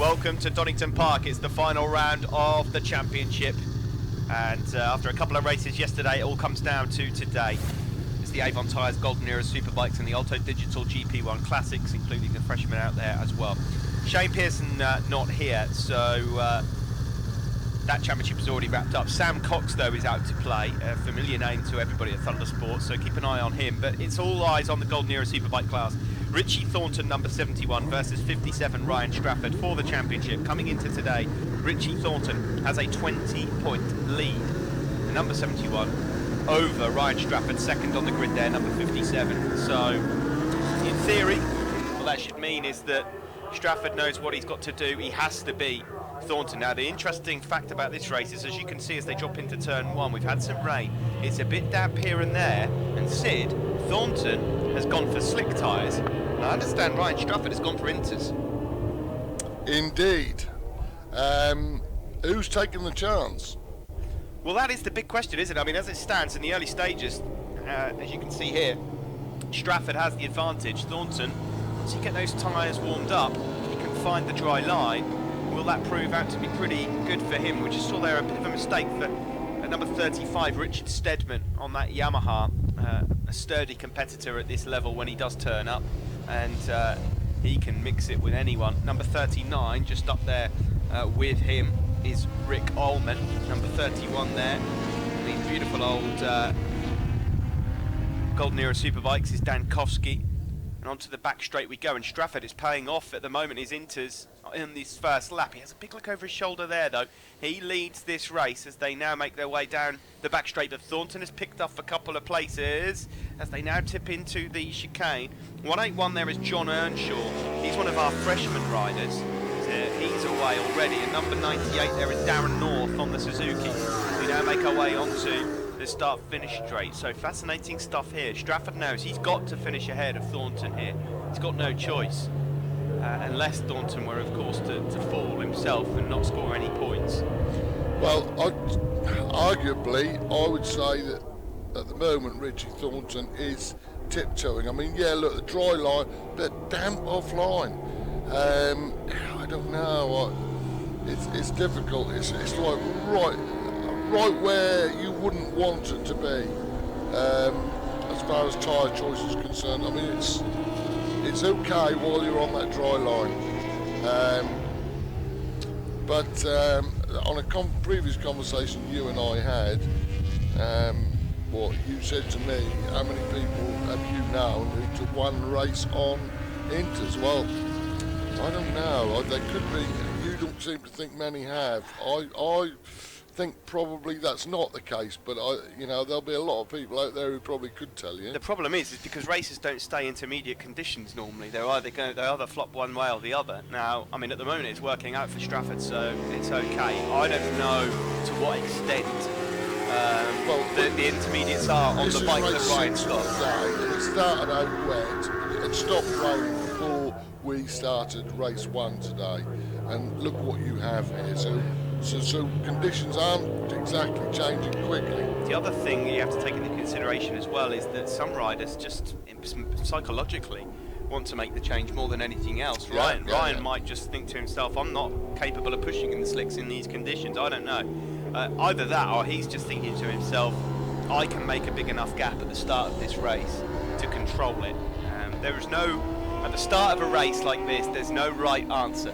Welcome to Donington Park. It's the final round of the championship, and after a couple of races yesterday, it all comes down to today. It's the AVON tyres, Golden Era Superbikes, and the Alto Digital GP1 Classics, including the freshmen out there as well. Shane Pearson not here, so that championship is already wrapped up. Sam Cox, though, is out to play, a familiar name to everybody at Thundersport, so keep an eye on him. But it's all eyes on the Golden Era Superbike class. Richie Thornton, number 71, versus 57 Ryan Strafford for the championship. Coming into today, Richie Thornton has a 20-point lead. The number 71 over Ryan Strafford, second on the grid there, number 57. So, in theory, what that should mean is that Strafford knows what he's got to do. He has to beat Thornton. Now, the interesting fact about this race is, as you can see as they drop into turn one, we've had some rain. It's a bit damp here and there, and Syd, Thornton, has gone for slick tyres. I understand Ryan Strafford has gone for inters. Indeed. Who's taking the chance? Well, that is the big question, isn't it? I mean, as it stands in the early stages, as you can see here, Strafford has the advantage. Thornton, once you get those tyres warmed up, he can find the dry line. Will that prove out to be pretty good for him? We just saw there a bit of a mistake for number 35, Richard Stedman, on that Yamaha. A sturdy competitor at this level when he does turn up, and he can mix it with anyone. Number 39, just up there with him, is Rick Ullman. Number 31 there. These beautiful old Golden Era Superbikes is Dan Kofsky. And onto the back straight we go, and Strafford is paying off at the moment. His inters in this first lap. He has a big look over his shoulder there, though. He leads this race as they now make their way down the back straight. But Thornton has picked up a couple of places as they now tip into the chicane. 181 there is John Earnshaw. He's one of our freshman riders. He's away already. And number 98 there is Darren North on the Suzuki. We now make our way onto the start-finish straight. So fascinating stuff here. Strafford knows he's got to finish ahead of Thornton here. He's got no choice. Unless Thornton were, of course, to fall himself and not score any points. Well, arguably, I would say that at the moment Richie Thornton is tiptoeing. I mean, yeah, look, the dry line, but damp offline. I don't know. It's difficult. It's like right where you wouldn't want it to be, as far as tyre choice is concerned. I mean, it's okay while you're on that dry line, but on a previous conversation you and I had, what you said to me, how many people have you known who took one race on inters? Well, I don't know. They could be. You don't seem to think many have. I think probably that's not the case, but there'll be a lot of people out there who probably could tell you. The problem is because races don't stay intermediate conditions normally. They either flop one way or the other. Now, I mean, at the moment it's working out for Strafford, so it's okay. I don't know to what extent the intermediates are on the bike that Ryan stopped. It started out wet. It stopped raining before we started race one today, and look what you have here. So conditions aren't exactly changing quickly. The other thing you have to take into consideration as well is that some riders just psychologically want to make the change more than anything else. Yeah, Ryan might just think to himself, I'm not capable of pushing in the slicks in these conditions. I don't know. Either that, or he's just thinking to himself, I can make a big enough gap at the start of this race to control it. There is no, at the start of a race like this, there's no right answer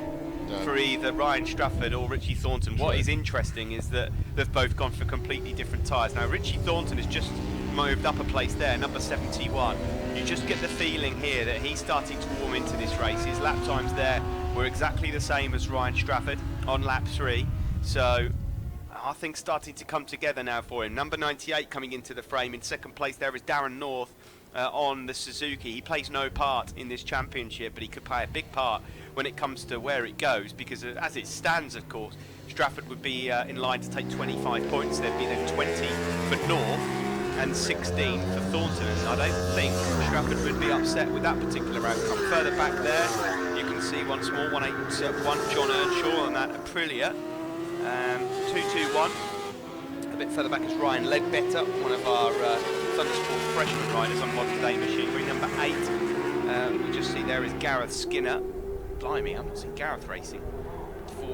for either Ryan Strafford or Richie Thornton. What is interesting is that they've both gone for completely different tyres. Now, Richie Thornton has just moved up a place there, number 71. You just get the feeling here that he's starting to warm into this race. His lap times there were exactly the same as Ryan Strafford on lap 3. So I think starting to come together now for him. Number 98 coming into the frame. In second place there is Darren North on the Suzuki. He plays no part in this championship, but he could play a big part when it comes to where it goes, because as it stands, of course, Strafford would be in line to take 25 points. There'd be then 20 for North and 16 for Thornton, and I don't think Strafford would be upset with that particular outcome. Further back there, you can see once more 181 John Earnshaw on that Aprilia. 221. A bit further back is Ryan Ledbetter, one of our Thundersport freshman riders on modern day machinery. Number 8, we just see there is Gareth Skinner. Blimey, I've not seen Gareth racing.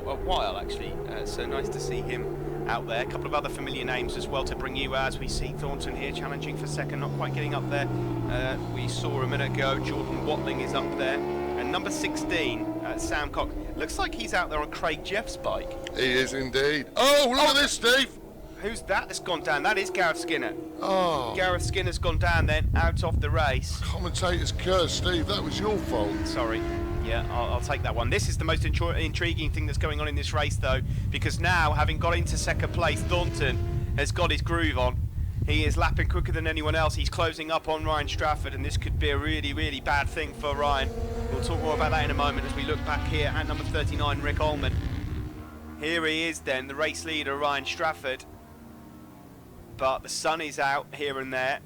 for a while, actually. So nice to see him out there. A couple of other familiar names as well to bring you as we see Thornton here challenging for second, not quite getting up there. We saw a minute ago Jordan Watling is up there. And number 16, Sam Cox, looks like he's out there on Craig Jeff's bike. He is indeed. Oh, look at this, Steve. Who's that that's gone down? That is Gareth Skinner. Oh. Gareth Skinner's gone down then, out of the race. Commentator's curse, Steve. That was your fault. Sorry. Yeah, I'll take that one. This is the most intriguing thing that's going on in this race, though, because now, having got into second place, Thornton has got his groove on. He is lapping quicker than anyone else. He's closing up on Ryan Strafford, and this could be a really, really bad thing for Ryan. We'll talk more about that in a moment as we look back here at number 39, Rick Ullman. Here he is then, the race leader, Ryan Strafford. But the sun is out here and there.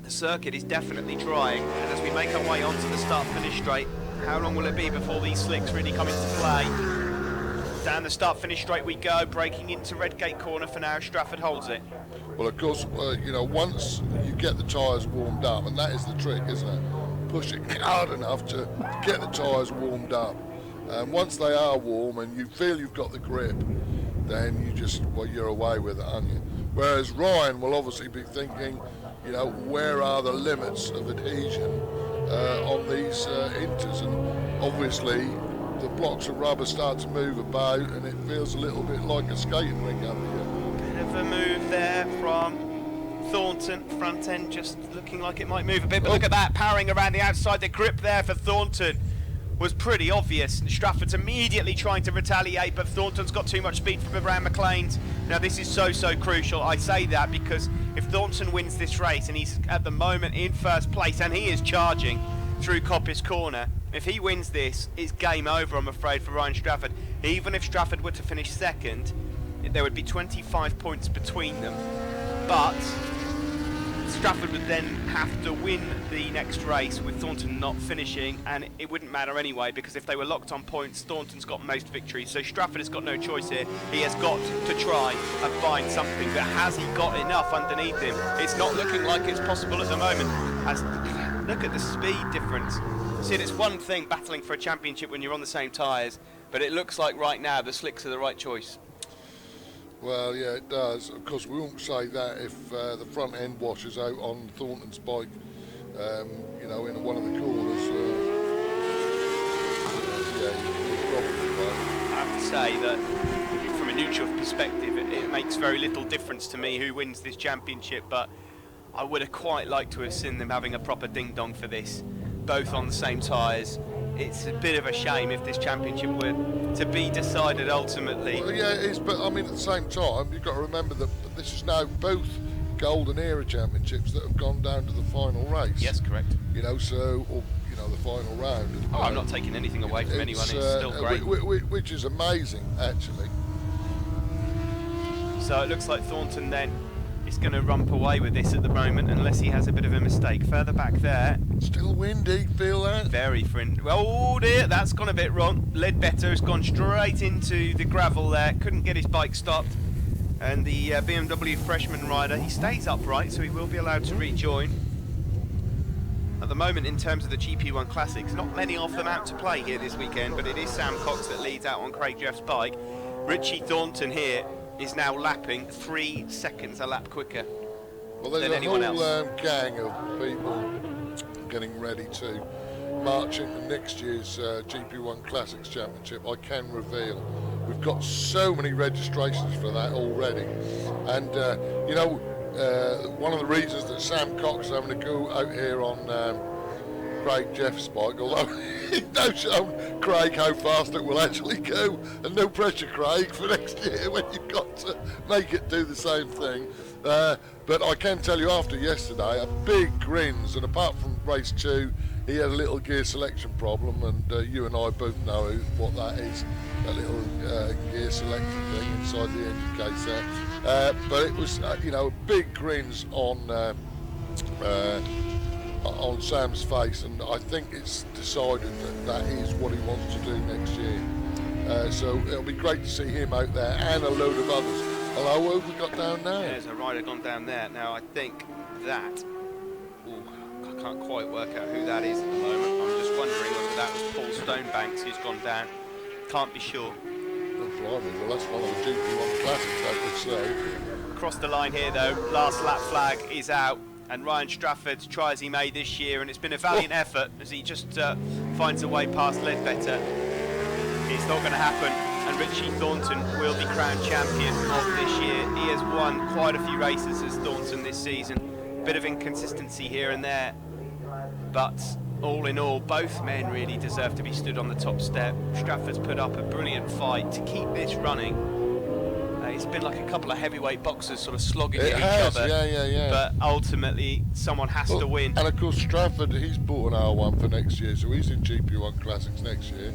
The circuit is definitely drying, and as we make our way onto the start-finish straight, how long will it be before these slicks really come into play? Down the start-finish straight we go, breaking into Redgate corner for now. Strafford holds it. Well, of course, you know, once you get the tyres warmed up, and that is the trick, isn't it? Push it hard enough to get the tyres warmed up. And once they are warm and you feel you've got the grip, then you just, well, you're away with it, aren't you? Whereas Ryan will obviously be thinking, you know, where are the limits of adhesion on these inters? And obviously, the blocks of rubber start to move about, and it feels a little bit like a skating rink up here. Bit of a move there from Thornton. Front end just looking like it might move a bit, but look at that, powering around the outside. The grip there for Thornton was pretty obvious. Strafford's immediately trying to retaliate, but Thornton's got too much speed from around McLean's. Now this is so crucial. I say that because if Thornton wins this race, and he's at the moment in first place, and he is charging through Coppice Corner, if he wins this, it's game over, I'm afraid, for Ryan Strafford. Even if Strafford were to finish second, there would be 25 points between them, but Strafford would then have to win the next race with Thornton not finishing, and it wouldn't matter anyway, because if they were locked on points, Thornton's got most victories, so Strafford has got no choice here. He has got to try and find something, but has he got enough underneath him? It's not looking like it's possible at the moment. Look at the speed difference. See, it's one thing battling for a championship when you're on the same tyres, but it looks like right now the slicks are the right choice. Well, yeah, it does. Of course, we won't say that if the front end washes out on Thornton's bike, you know, in one of the corners. Yeah, you're probably right. I have to say that from a neutral perspective, it makes very little difference to me who wins this championship, but I would have quite liked to have seen them having a proper ding-dong for this, both on the same tyres. It's a bit of a shame if this championship were to be decided ultimately. Well, yeah, it is, but I mean, at the same time, you've got to remember that this is now both Golden Era championships that have gone down to the final race. Yes, correct. You know, so, or, you know, the final round. Oh, I'm not taking anything away from anyone, it's still great. Which is amazing, actually. So it looks like Thornton then is going to rump away with this at the moment, unless he has a bit of a mistake. Further back there. Still windy, feel that? Very friendly. Oh dear, that's gone a bit wrong. Ledbetter has gone straight into the gravel there. Couldn't get his bike stopped. And the BMW freshman rider, he stays upright, so he will be allowed to rejoin. At the moment, in terms of the GP1 Classics, not many of them out to play here this weekend, but it is Sam Cox that leads out on Craig Jeff's bike. Richie Thornton here is now lapping 3 seconds a lap quicker than anyone else. There's a whole gang of people getting ready to march into next year's GP1 Classics Championship. I can reveal we've got so many registrations for that already, and you know, one of the reasons that Sam Cox is having to go out here on Craig Jeff's bike, although no show Craig how fast it will actually go, and no pressure, Craig, for next year when you've got to make it do the same thing. But I can tell you, after yesterday, a big grins, and apart from race 2, he had a little gear selection problem, and you and I both know what that is, that little gear selection thing inside the engine case there. But it was, you know, big grins on Sam's face, and I think it's decided that that is what he wants to do next year. So it'll be great to see him out there, and a load of others. Hello, who have we got down now? There's a rider gone down there. Now I think that, I can't quite work out who that is at the moment. I'm just wondering whether that was Paul Stonebanks who's gone down. Can't be sure. blimey, well that's one of the GP1 classics I could say. Across the line here though, last lap flag is out, and Ryan Strafford try as he may this year, and it's been a valiant effort as he just finds a way past Ledbetter. It's not going to happen, and Richie Thornton will be crowned champion of this year. He has won quite a few races as Thornton this season. Bit of inconsistency here and there, but all in all, both men really deserve to be stood on the top step. Strafford's put up a brilliant fight to keep this running. It's been like a couple of heavyweight boxers sort of slogging at each other. Yeah. But ultimately, someone has to win. And of course, Strafford, he's bought an R1 for next year, so he's in GP1 Classics next year.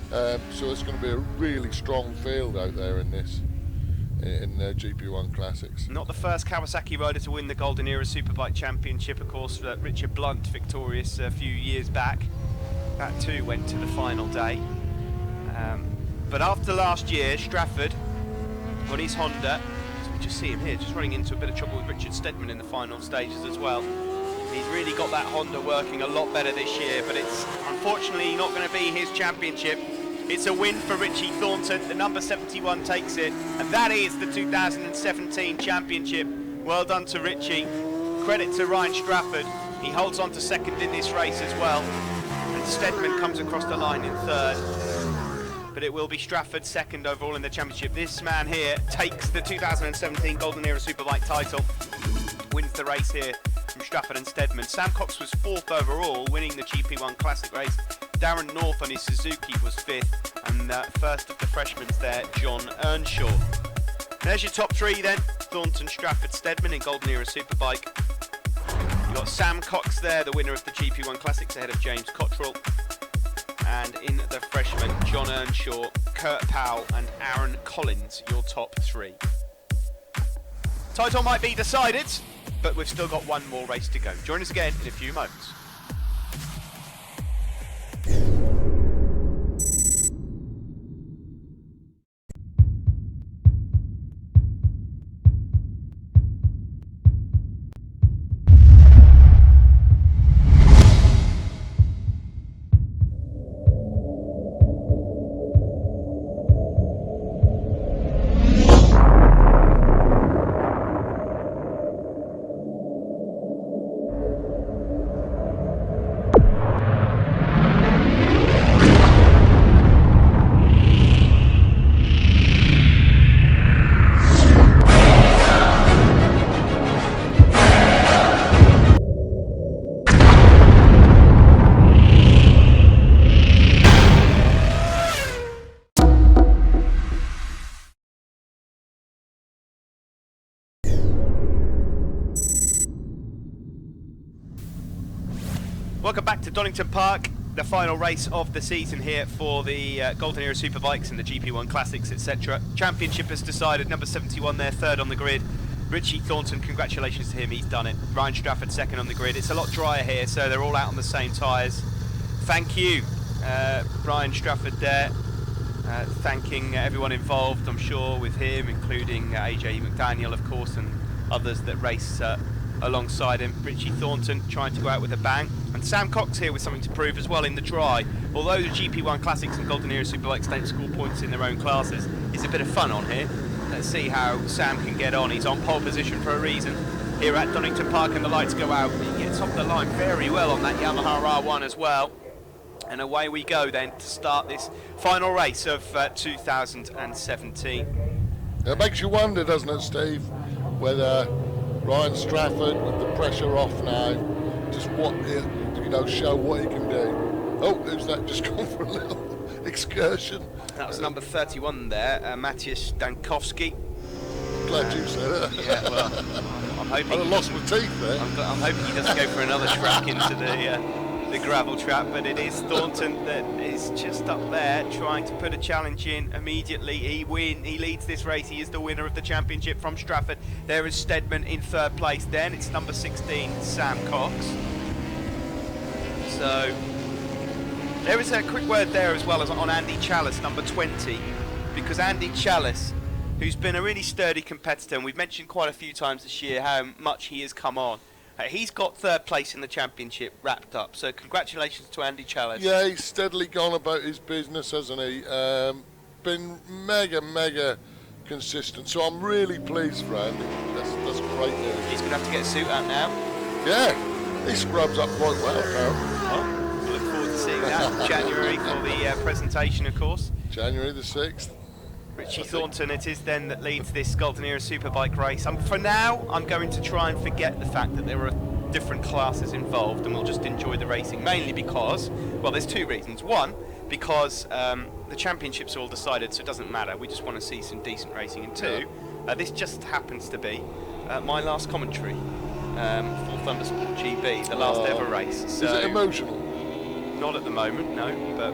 So it's going to be a really strong field out there in this, in GP1 Classics. Not the first Kawasaki rider to win the Golden Era Superbike Championship, of course. Richard Blunt victorious a few years back. That too went to the final day. But after last year, Strafford on his Honda, as we just see him here, just running into a bit of trouble with Richard Stedman in the final stages as well. He's really got that Honda working a lot better this year, but it's unfortunately not going to be his championship. It's a win for Richie Thornton. The number 71 takes it, and that is the 2017 championship. Well done to Richie. Credit to Ryan Strafford. He holds on to second in this race as well, and Stedman comes across the line in third. But it will be Strafford second overall in the championship. This man here takes the 2017 Golden Era Superbike title, wins the race here from Strafford and Stedman. Sam Cox was fourth overall, winning the GP1 Classic race. Darren North on his Suzuki was fifth, and first of the freshmen there, John Earnshaw. There's your top three then: Thornton, Strafford, Stedman in Golden Era Superbike. You've got Sam Cox there, the winner of the GP1 Classics, ahead of James Cottrell. And in the freshmen, John Earnshaw, Kurt Powell and Aaron Collins, your top three. Title might be decided, but we've still got one more race to go. Join us again in a few moments. Welcome back to Donington Park, the final race of the season here for the Golden Era Superbikes and the GP1 Classics, etc. Championship has decided, number 71 there, third on the grid. Richie Thornton, congratulations to him, he's done it. Ryan Strafford second on the grid. It's a lot drier here, so they're all out on the same tyres. Thank you, Ryan Strafford there. Thanking everyone involved, I'm sure, with him, including AJ McDaniel, of course, and others that race alongside him. Richie Thornton trying to go out with a bang, and Sam Cox here with something to prove as well in the dry. Although the GP1 Classics and Golden Era Superbikes don't score points in their own classes, it's a bit of fun on here. Let's see how Sam can get on. He's on pole position for a reason here at Donington Park, and the lights go out. He gets off the line very well on that Yamaha R1 as well. And away we go then to start this final race of 2017. It makes you wonder, doesn't it, Steve, whether Ryan Strafford, with the pressure off now, just show what he can do. Oh, who's that just gone for a little excursion? That was number 31 there, Matthias Dankowski. Glad you said it. Yeah, well, I'm hoping. I lost my teeth there. I'm hoping he doesn't go for another track into the gravel trap, but it is Thornton that is just up there trying to put a challenge in immediately. He leads this race. He is the winner of the championship from Strafford. There is Stedman in third place. Then it's number 16, Sam Cox. So there is a quick word there as well as on Andy Chalice, number 20, because Andy Chalice, who's been a really sturdy competitor, and we've mentioned quite a few times this year how much he has come on. He's got third place in the championship wrapped up, so congratulations to Andy Chalice. Yeah, he's steadily gone about his business, hasn't he? been mega consistent. So I'm really pleased for Andy. That's great news. He's going to have to get a suit out now. Yeah, he scrubs up quite well apparently. Well, look forward to seeing that in January for the presentation, of course. January the 6th. Richie Thornton it is then that leads this Golden Era Superbike race. For now, I'm going to try and forget the fact that there are different classes involved, and we'll just enjoy the racing, mainly because, well, there's two reasons. One, because the championships are all decided, so it doesn't matter. We just want to see some decent racing. And two, this just happens to be my last commentary for Thundersport GB, the last ever race. So is it emotional? Not at the moment, no, but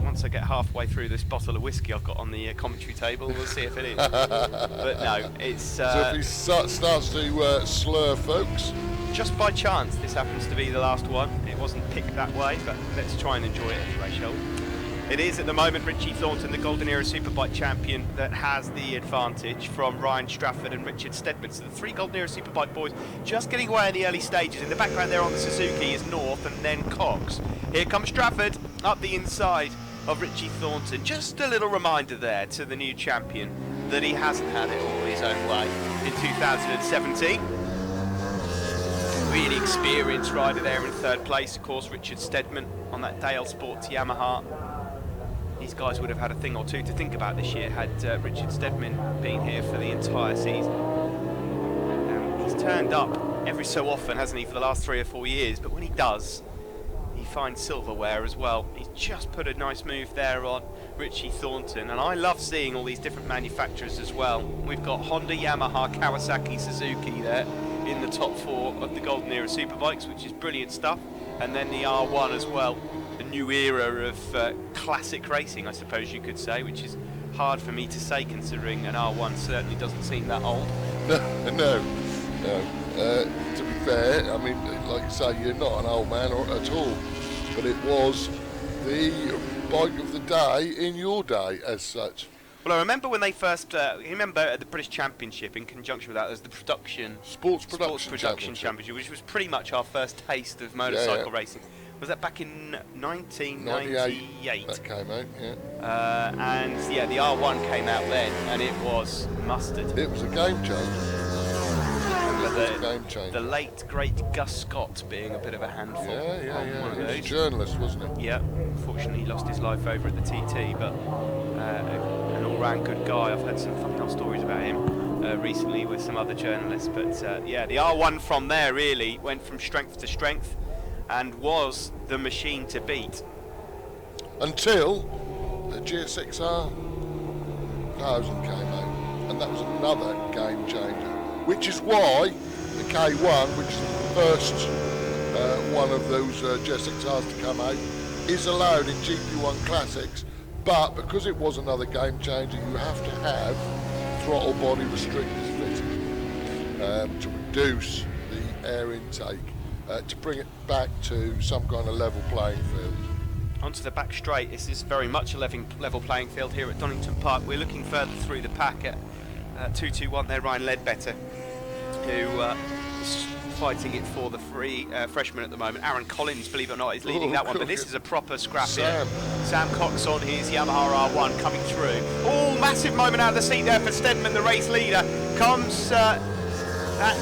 once I get halfway through this bottle of whiskey I've got on the commentary table, we'll see if it is. But no, it's... so if he starts to slur folks? Just by chance, this happens to be the last one. It wasn't picked that way, but let's try and enjoy it anyway, shall we? It is at the moment Richie Thornton, the Golden Era Superbike champion, that has the advantage from Ryan Strafford and Richard Stedman. So the three Golden Era Superbike boys just getting away in the early stages. In the background there on the Suzuki is North and then Cox. Here comes Strafford up the inside of Richie Thornton. Just a little reminder there to the new champion that he hasn't had it all his own way in 2017. Really experienced rider there in third place, of course, Richard Stedman on that Dale Sports Yamaha. These guys would have had a thing or two to think about this year had Richard Stedman been here for the entire season. He's turned up every so often, hasn't he, for the last 3 or 4 years, but when he does, he finds silverware as well. He's just put a nice move there on Richie Thornton, and I love seeing all these different manufacturers as well. We've got Honda, Yamaha, Kawasaki, Suzuki there in the top 4 of the Golden Era Superbikes, which is brilliant stuff, and then the R1 as well. A new era of classic racing, I suppose you could say, which is hard for me to say considering an R1 certainly doesn't seem that old. No. To be fair, I mean, like you say, you're not an old man at all, but it was the bike of the day in your day as such. Well, I remember when they first, you remember at the British Championship, in conjunction with that, there's the Sports Production Championship, which was pretty much our first taste of motorcycle racing. Was that back in 1998? That came out, and yeah, the R1 came out then, and it was mustard. It was a game changer. The late, great Gus Scott being a bit of a handful. Yeah. He was a journalist, wasn't he? Yeah, unfortunately he lost his life over at the TT, but an all-round good guy. I've heard some fucking old stories about him recently with some other journalists, but yeah, the R1 from there really went from strength to strength and was the machine to beat. Until the GSXR 1000 came out, and that was another game changer. Which is why the K1, which is the first one of those GSXRs to come out, is allowed in GP1 Classics, but because it was another game changer, you have to have throttle body restrictors fitted to reduce the air intake, to bring it back to some kind of level playing field. Onto the back straight. This is very much a level playing field here at Donington Park. We're looking further through the pack at 221 there, Ryan Ledbetter, who is fighting it for the freshman at the moment. Aaron Collins, believe it or not, is leading that one, but this is a proper scrap here. Sam Cox on his Yamaha R1 coming through. Oh, massive moment out of the seat there for Stedman, the race leader. Comes, that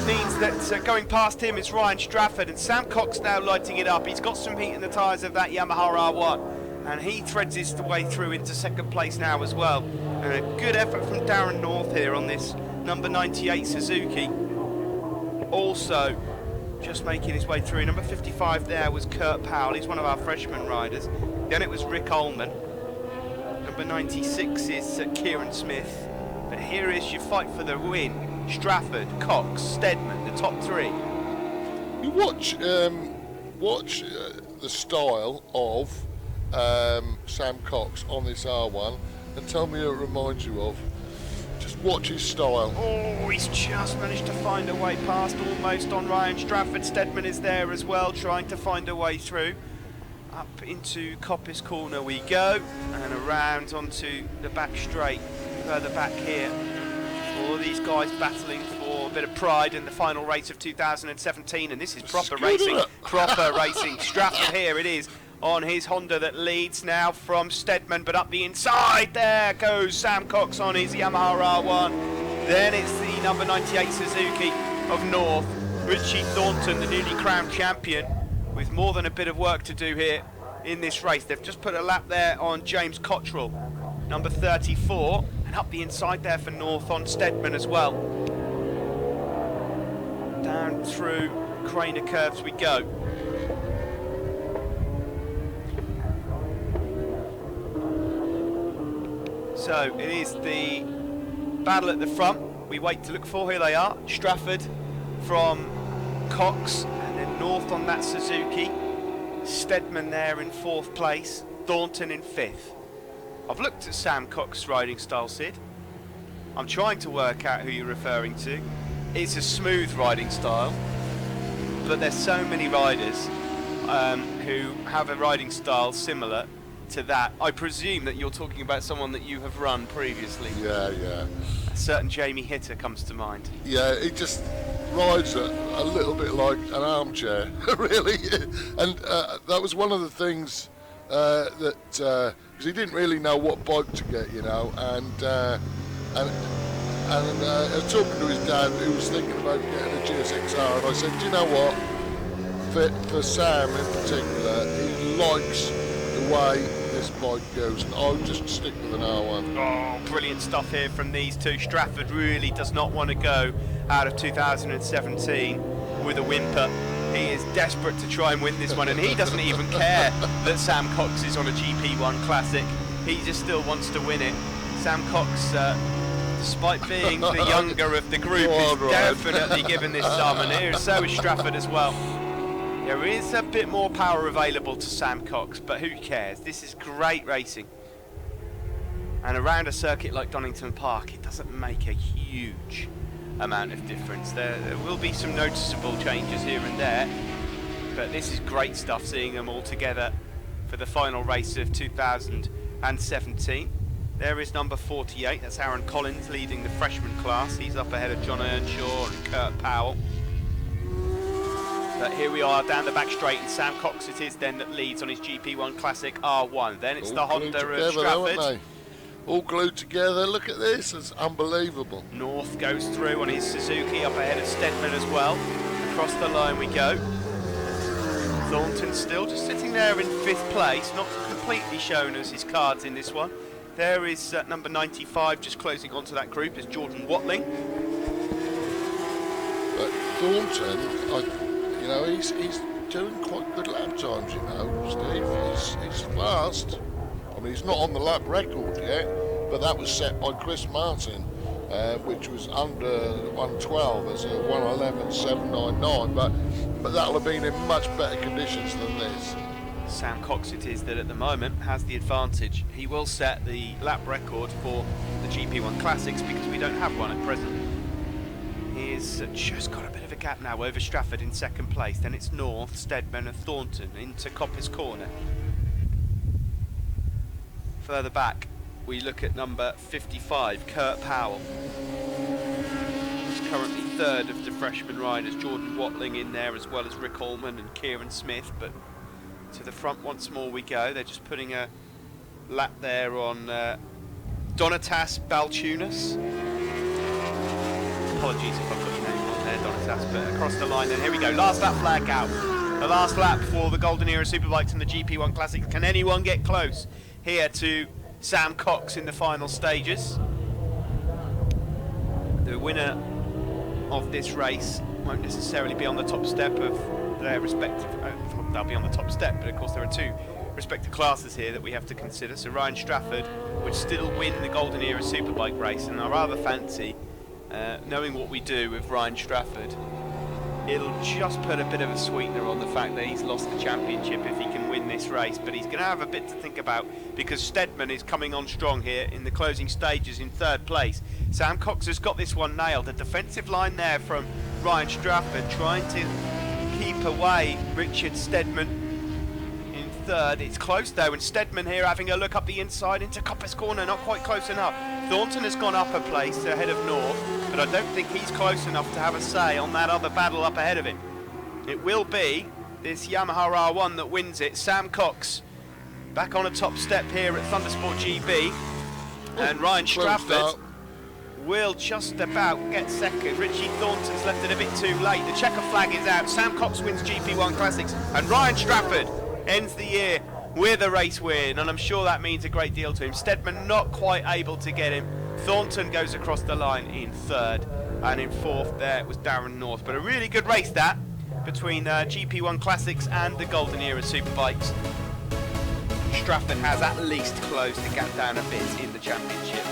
means that going past him is Ryan Strafford, and Sam Cox now lighting it up. He's got some heat in the tyres of that Yamaha R1, and he threads his way through into second place now as well. And a good effort from Darren North here on this number 98 Suzuki. Also just making his way through. Number 55 there was Kurt Powell. He's one of our freshman riders. Then it was Rick Ullman. Number 96 is Kieran Smith. But here is your fight for the win. Strafford, Cox, Stedman, the top 3. You watch the style of Sam Cox on this R1 and tell me who it reminds you of. Just watch his style. Oh, he's just managed to find a way past, almost on Ryan Strafford. Stedman is there as well, trying to find a way through. Up into Coppice Corner we go, and around onto the back straight, further back here. All these guys battling for a bit of pride in the final race of 2017, and this is proper racing. Proper racing. Strafford here it is. on his Honda that leads now from Stedman, but up the inside there goes Sam Cox on his Yamaha R1. Then it's the number 98 Suzuki of North, Richie Thornton, the newly crowned champion, with more than a bit of work to do here in this race. They've just put a lap there on James Cottrell, number 34, and up the inside there for North on Stedman as well. Down through Craner curves we go. So it is the battle at the front we wait to look for. Here they are, Strafford from Cox, and then North on that Suzuki. Stedman there in 4th place, Thornton in 5th. I've looked at Sam Cox's riding style, Sid. I'm trying to work out who you're referring to. It's a smooth riding style, but there's so many riders who have a riding style similar to that. I presume that you're talking about someone that you have run previously. Yeah. A certain Jamie Hitter comes to mind. Yeah, he just rides a little bit like an armchair, really. And that was one of the things that, because he didn't really know what bike to get, you know, and I was talking to his dad, who was thinking about getting a GSXR, and I said, do you know what, for Sam in particular, he likes the way this bike goes, and I'll just stick with an R1. Oh, brilliant stuff here from these two. Strafford really does not want to go out of 2017 with a whimper. He is desperate to try and win this one, and he doesn't even care that Sam Cox is on a GP1 Classic. He just still wants to win it. Sam Cox, despite being the younger of the group, is definitely given this some, and here, so is Strafford as well. There is a bit more power available to Sam Cox, but who cares? This is great racing. And around a circuit like Donington Park, it doesn't make a huge amount of difference. There will be some noticeable changes here and there, but this is great stuff, seeing them all together for the final race of 2017. There is number 48, that's Aaron Collins leading the freshman class. He's up ahead of John Earnshaw and Kurt Powell. But here we are down the back straight, and Sam Cox it is then that leads on his GP1 Classic R1. Then it's all the Honda of Strafford. All glued together, look at this, it's unbelievable. North goes through on his Suzuki up ahead of Stedman as well. Across the line we go. Thornton still just sitting there in 5th place, not completely shown as his cards in this one. There is number 95 just closing onto that group is Jordan Watling. But Thornton, you know, he's doing quite good lap times, you know, Steve. He's fast. I mean, he's not on the lap record yet, but that was set by Chris Martin, which was under 112 as a 111.799, but that'll have been in much better conditions than this. Sam Cox it is that at the moment has the advantage. He will set the lap record for the GP1 Classics because we don't have one at present. He's just got a bit of a gap now over Strafford in 2nd place. Then it's North, Stedman and Thornton into Coppice Corner. Further back we look at number 55, Kurt Powell. He's currently 3rd of the freshman riders. Jordan Watling in there as well as Rick Allman and Kieran Smith, but to the front once more we go. They're just putting a lap there on Donatas Balchunas. Apologies if I've got your name on there, Donatas, but across the line then. Here we go, last lap flag out. The last lap for the Golden Era Superbikes and the GP1 Classics. Can anyone get close here to Sam Cox in the final stages? The winner of this race won't necessarily be on the top step of their respective, they'll be on the top step, but of course there are 2 respective classes here that we have to consider. So Ryan Strafford would still win the Golden Era Superbike race, and I rather fancy, knowing what we do with Ryan Strafford, it'll just put a bit of a sweetener on the fact that he's lost the championship if he can win this race, but he's going to have a bit to think about because Stedman is coming on strong here in the closing stages in 3rd place. Sam Cox has got this one nailed. A defensive line there from Ryan Strafford trying to keep away Richard Stedman in 3rd. It's close though, and Stedman here having a look up the inside into Coppice Corner, not quite close enough. Thornton has gone up a place ahead of North, but I don't think he's close enough to have a say on that other battle up ahead of him. It will be this Yamaha R1 that wins it. Sam Cox back on a top step here at Thundersport GB. And Ryan Strafford will just about get second. Richie Thornton's left it a bit too late. The checker flag is out. Sam Cox wins GP1 Classics, and Ryan Strafford ends the year with a race win, and I'm sure that means a great deal to him. Stedman not quite able to get him. Thornton goes across the line in third, and in fourth there was Darren North. But a really good race that, between GP1 Classics and the Golden Era Superbikes. Strafford has at least closed the gap down a bit in the championship.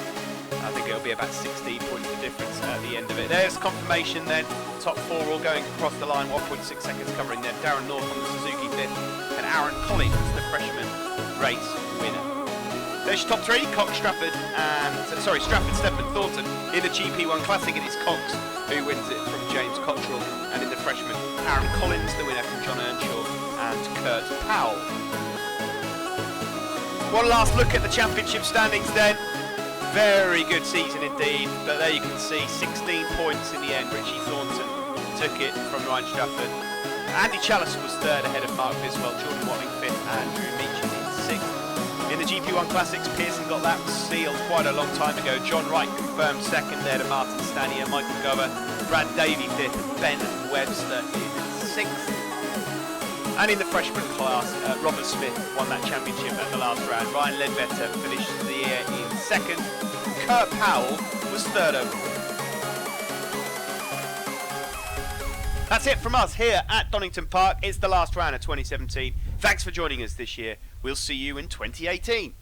I think it'll be about 16 points of difference at the end of it. There's confirmation then. Top four all going across the line, 1.6 seconds covering them. Darren North on the Suzuki fifth, and Aaron Collins, the freshman race winner. There's your top three: Cox, Strafford, Stedman, Thornton. In the GP1 Classic, it is Cox who wins it from James Cottrell, and in the freshman, Aaron Collins, the winner from John Earnshaw and Kurt Powell. One last look at the championship standings then. Very good season indeed, but there you can see 16 points in the end. Richie Thornton took it from Ryan Strafford. Andy Challis was third ahead of Mark Biswell, Jordan Watling fifth, and Drew Meacham in sixth. In the GP1 Classics, Pearson got that sealed quite a long time ago. John Wright confirmed second there to Martin Stanier, Michael Gover, Brad Davey fifth, and Ben Webster in sixth. And in the freshman class, Robert Smith won that championship at the last round. Ryan Ledbetter finished the year in second. Kurt Powell was third overall. That's it from us here at Donington Park. It's the last round of 2017. Thanks for joining us this year. We'll see you in 2018.